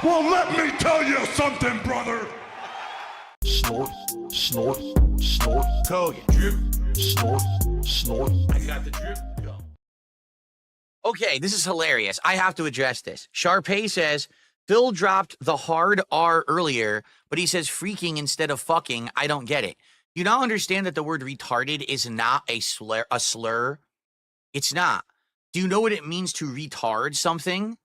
Well, let me tell you something, brother. Snort, snort, snort. Tell you. Drip. Snort, snort. I got the drip. Go. Okay, this is hilarious. I have to address this. Sharpay says, Phil dropped the hard R earlier, but he says freaking instead of fucking. I don't get it. You now understand that the word retarded is not a slur? It's not. Do you know what it means to retard something?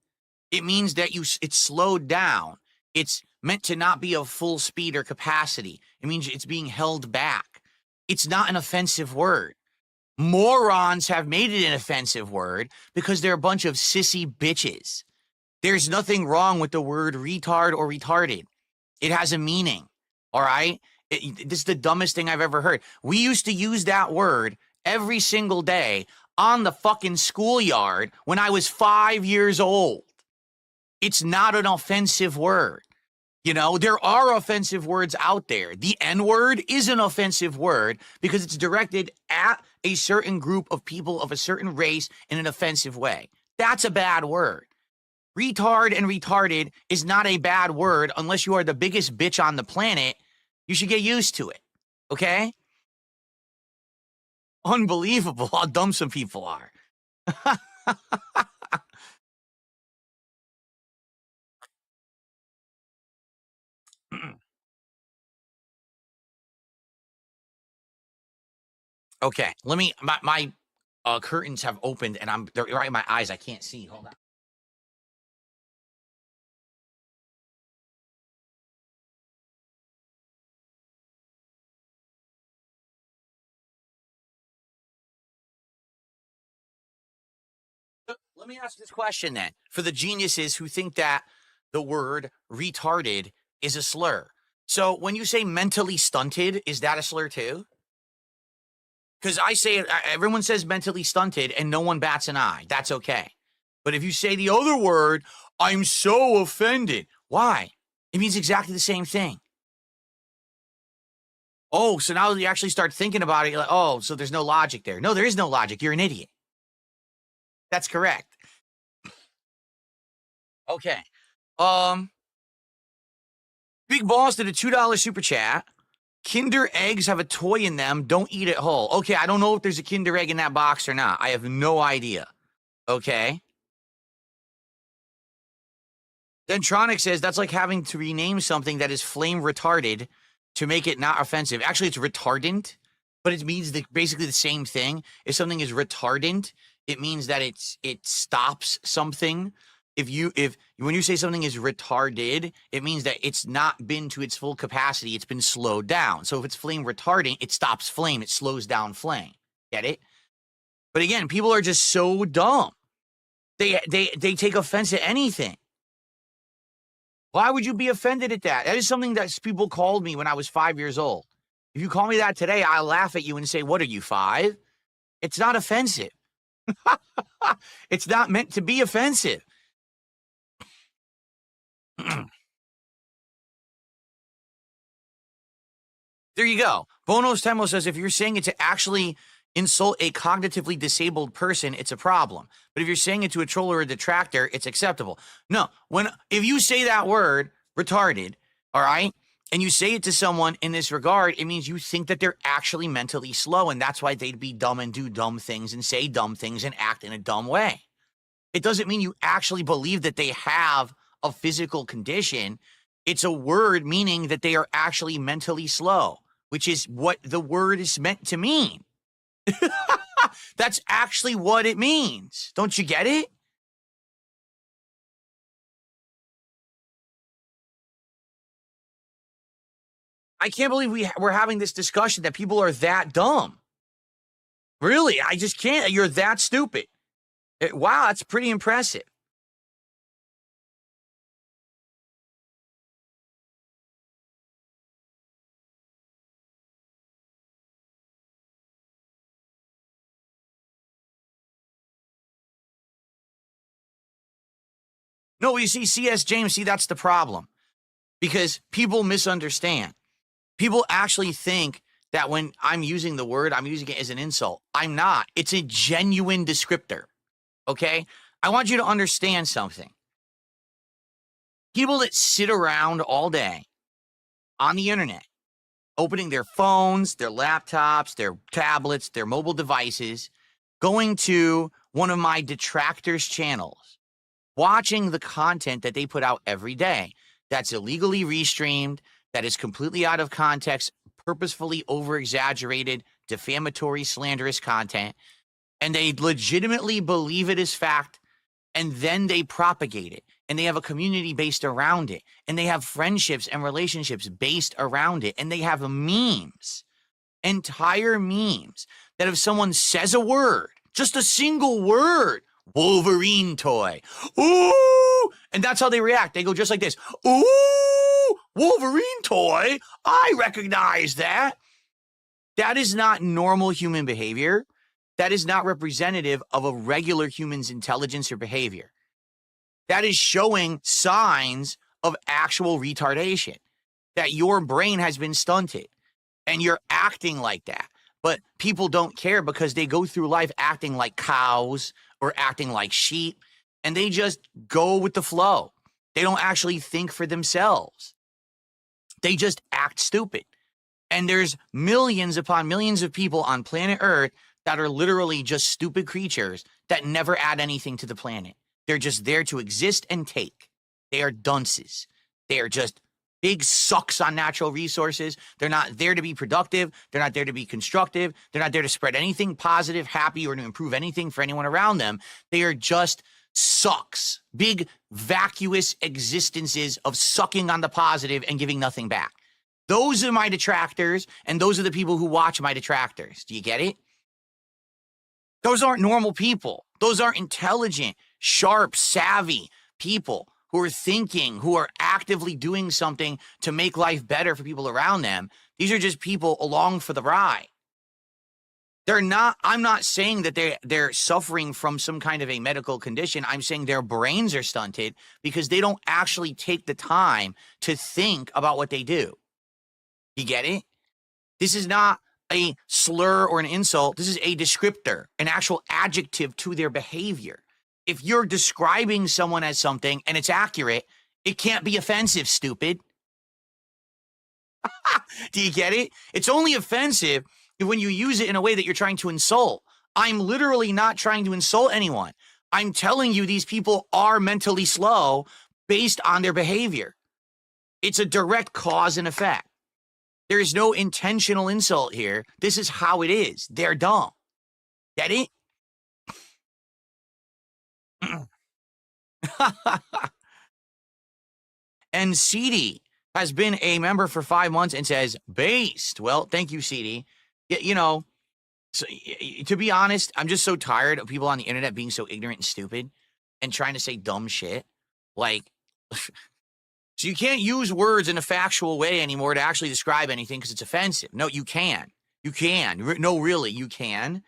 It means that it's slowed down. It's meant to not be of full speed or capacity. It means it's being held back. It's not an offensive word. Morons have made it an offensive word because they're a bunch of sissy bitches. There's nothing wrong with the word retard or retarded. It has a meaning, all right? This is the dumbest thing I've ever heard. We used to use that word every single day on the fucking schoolyard when I was 5 years old. It's not an offensive word. You know, there are offensive words out there. The N-word is an offensive word because it's directed at a certain group of people of a certain race in an offensive way. That's a bad word. Retard and retarded is not a bad word unless you are the biggest bitch on the planet. You should get used to it, okay? Unbelievable how dumb some people are. Okay, let me, my curtains have opened and they're right in my eyes. I can't see. Hold on. Let me ask this question then. For the geniuses who think that the word retarded is a slur. So when you say mentally stunted, is that a slur too? Because I say, everyone says mentally stunted and no one bats an eye. That's okay. But if you say the other word, I'm so offended. Why? It means exactly the same thing. Oh, so now you actually start thinking about it, you're like, oh, so there's no logic there. No, there is no logic. You're an idiot. That's correct. Okay. Big Boss did a $2 super chat. Kinder eggs have a toy in them. Don't eat it whole. Okay, I don't know if there's a Kinder egg in that box or not. I have no idea. Okay. Dentronic says that's like having to rename something that is flame retarded to make it not offensive. Actually, it's retardant, but it means basically the same thing. If something is retardant, it means that it stops something. When you say something is retarded, it means that it's not been to its full capacity. It's been slowed down. So if it's flame retarding, it stops flame. It slows down flame. Get it? But again, people are just so dumb. They take offense at anything. Why would you be offended at that? That is something that people called me when I was 5 years old. If you call me that today, I'll laugh at you and say, what are you, 5? It's not offensive. It's not meant to be offensive. There you go. Bonos Temo says, if you're saying it to actually insult a cognitively disabled person, it's a problem. But if you're saying it to a troll or a detractor, it's acceptable. No, if you say that word, retarded, all right, and you say it to someone in this regard, it means you think that they're actually mentally slow, and that's why they'd be dumb and do dumb things and say dumb things and act in a dumb way. It doesn't mean you actually believe that they have a physical condition. It's a word meaning that they are actually mentally slow, which is what the word is meant to mean. That's actually what it means. Don't you get it? I can't believe we're having this discussion that people are that dumb. Really, I just can't. You're that stupid. Wow, that's pretty impressive. No, you see, CS James, see, that's the problem. Because people misunderstand. People actually think that when I'm using the word, I'm using it as an insult. I'm not. It's a genuine descriptor. Okay? I want you to understand something. People that sit around all day on the internet, opening their phones, their laptops, their tablets, their mobile devices, going to one of my Detractors channels, watching the content that they put out every day that's illegally restreamed, that is completely out of context, purposefully over-exaggerated, defamatory, slanderous content, and they legitimately believe it is fact, and then they propagate it, and they have a community based around it, and they have friendships and relationships based around it, and they have memes, entire memes, that if someone says a word, just a single word, Wolverine toy, ooh, and that's how they react. They go just like this, ooh, Wolverine toy, I recognize that. That is not normal human behavior. That is not representative of a regular human's intelligence or behavior. That is showing signs of actual retardation, that your brain has been stunted and you're acting like that. But people don't care because they go through life acting like cows or acting like sheep, and they just go with the flow. They don't actually think for themselves. They just act stupid. And there's millions upon millions of people on planet Earth that are literally just stupid creatures that never add anything to the planet. They're just there to exist and take. They are dunces. They are just big sucks on natural resources. They're not there to be productive. They're not there to be constructive. They're not there to spread anything positive, happy, or to improve anything for anyone around them. They are just sucks. Big, vacuous existences of sucking on the positive and giving nothing back. Those are my detractors, and those are the people who watch my detractors. Do you get it? Those aren't normal people. Those aren't intelligent, sharp, savvy people who are thinking, who are actively doing something to make life better for people around them. These are just people along for the ride. They're not, I'm not saying that they're suffering from some kind of a medical condition. I'm saying their brains are stunted because they don't actually take the time to think about what they do. You get it? This is not a slur or an insult. This is a descriptor, an actual adjective to their behavior. If you're describing someone as something and it's accurate, it can't be offensive, stupid. Do you get it? It's only offensive when you use it in a way that you're trying to insult. I'm literally not trying to insult anyone. I'm telling you these people are mentally slow based on their behavior. It's a direct cause and effect. There is no intentional insult here. This is how it is. They're dumb. Get it? And CD has been a member for 5 months and says, based. Well, thank you, CD. You know, so, to be honest, I'm just so tired of people on the internet being so ignorant and stupid and trying to say dumb shit. Like, so you can't use words in a factual way anymore to actually describe anything because it's offensive. No, you can. You can. No, really, you can.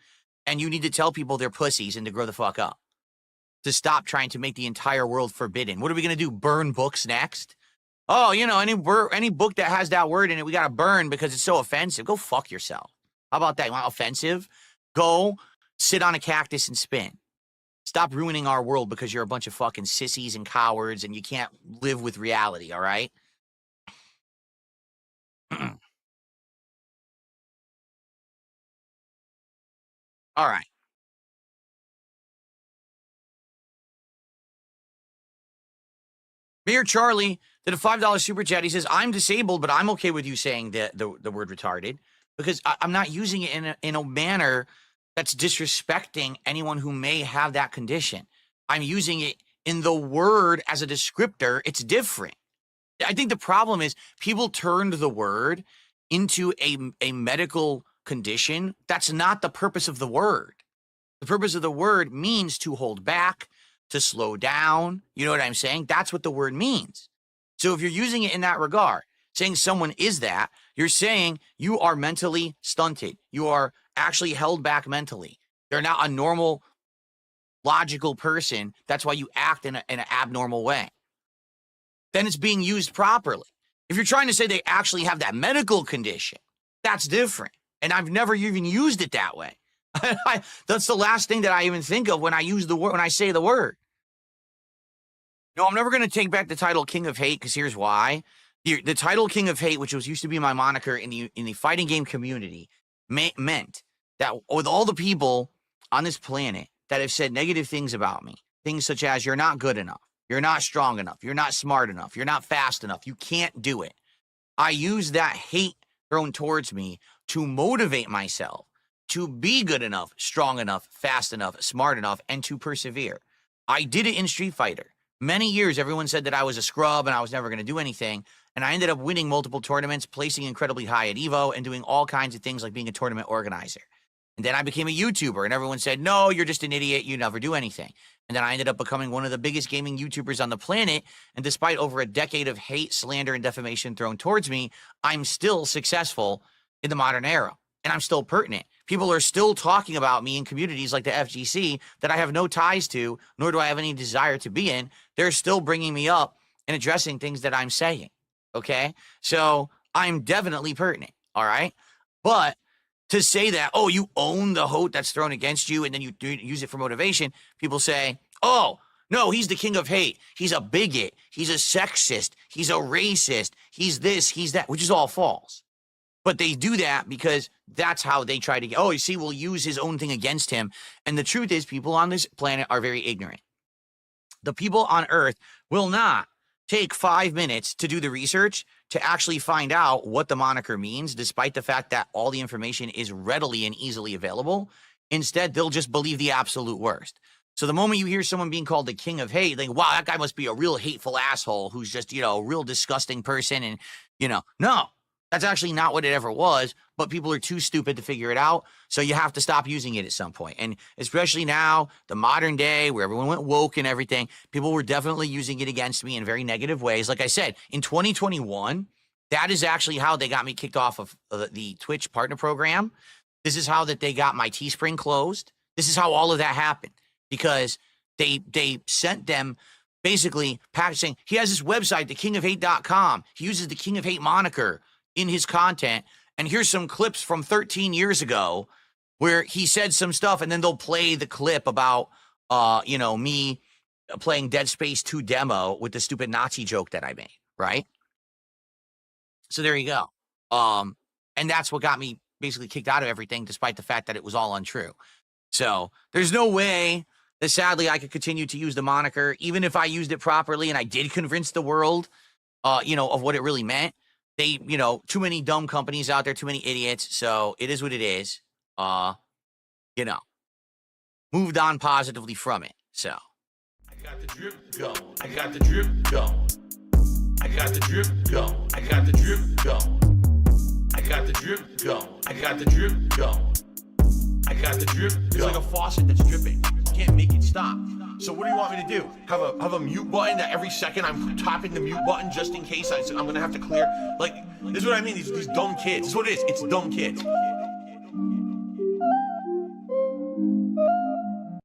And you need to tell people they're pussies and to grow the fuck up. To stop trying to make the entire world forbidden. What are we going to do? Burn books next? Oh, you know, any book that has that word in it, we got to burn because it's so offensive. Go fuck yourself. How about that? You want offensive? Go sit on a cactus and spin. Stop ruining our world because you're a bunch of fucking sissies and cowards and you can't live with reality, all right? All right. Mayor Charlie did a $5 super chat. He says, I'm disabled, but I'm okay with you saying the word retarded because I'm not using it in a manner that's disrespecting anyone who may have that condition. I'm using it in the word as a descriptor. It's different. I think the problem is people turned the word into a medical condition. That's not the purpose of the word. The purpose of the word means to hold back, to slow down. You know what I'm saying? That's what the word means. So if you're using it in that regard, saying someone is that, you're saying you are mentally stunted. You are actually held back mentally. They're not a normal, logical person. That's why you act in an abnormal way. Then it's being used properly. If you're trying to say they actually have that medical condition, that's different. And I've never even used it that way. That's the last thing that I even think of when I use the word, when I say the word. No, I'm never going to take back the title King of Hate because here's why. The title King of Hate, which was used to be my moniker in the fighting game community, meant that with all the people on this planet that have said negative things about me, things such as you're not good enough, you're not strong enough, you're not smart enough, you're not fast enough, you can't do it. I use that hate thrown towards me to motivate myself to be good enough, strong enough, fast enough, smart enough, and to persevere. I did it in Street Fighter. Many years, everyone said that I was a scrub and I was never going to do anything. And I ended up winning multiple tournaments, placing incredibly high at Evo, and doing all kinds of things like being a tournament organizer. And then I became a YouTuber, and everyone said, no, you're just an idiot. You never do anything. And then I ended up becoming one of the biggest gaming YouTubers on the planet. And despite over a decade of hate, slander, and defamation thrown towards me, I'm still successful in the modern era. And I'm still pertinent. People are still talking about me in communities like the FGC that I have no ties to, nor do I have any desire to be in. They're still bringing me up and addressing things that I'm saying. Okay? So I'm definitely pertinent. All right? But to say that, oh, you own the hate that's thrown against you and then you use it for motivation, people say, oh, no, he's the king of hate. He's a bigot. He's a sexist. He's a racist. He's this, he's that, which is all false. But they do that because that's how they try to get, oh, you see, we'll use his own thing against him. And the truth is, people on this planet are very ignorant. The people on Earth will not take 5 minutes to do the research to actually find out what the moniker means, despite the fact that all the information is readily and easily available. Instead, they'll just believe the absolute worst. So the moment you hear someone being called the king of hate, you think, wow, that guy must be a real hateful asshole who's just, a real disgusting person. And, no. That's actually not what it ever was, but people are too stupid to figure it out, so you have to stop using it at some point. And especially now, the modern day, where everyone went woke and everything, people were definitely using it against me in very negative ways. Like I said, in 2021, that is actually how they got me kicked off of the Twitch partner program. This is how that they got my Teespring closed. This is how all of that happened, because they sent them basically packaging. He has this website, thekingofhate.com. He uses the King of Hate moniker in his content, and here's some clips from 13 years ago where he said some stuff, and then they'll play the clip about me playing Dead Space 2 demo with the stupid Nazi joke that I made, right? So there you go. And that's what got me basically kicked out of everything, despite the fact that it was all untrue. So there's no way that sadly I could continue to use the moniker, even if I used it properly and I did convince the world of what it really meant. They, too many dumb companies out there, too many idiots. So it is what it is. Moved on positively from it. So. I got the drip going. I got the drip going. I got the drip going. I got the drip going. I got the drip going. I got the drip going. I got the drip going. It's like a faucet that's dripping. You can't make it stop. So what do you want me to do? Have a mute button that every second I'm tapping the mute button just in case I'm gonna have to clear? Like, this is what I mean, these dumb kids. This is what it is, it's dumb kids.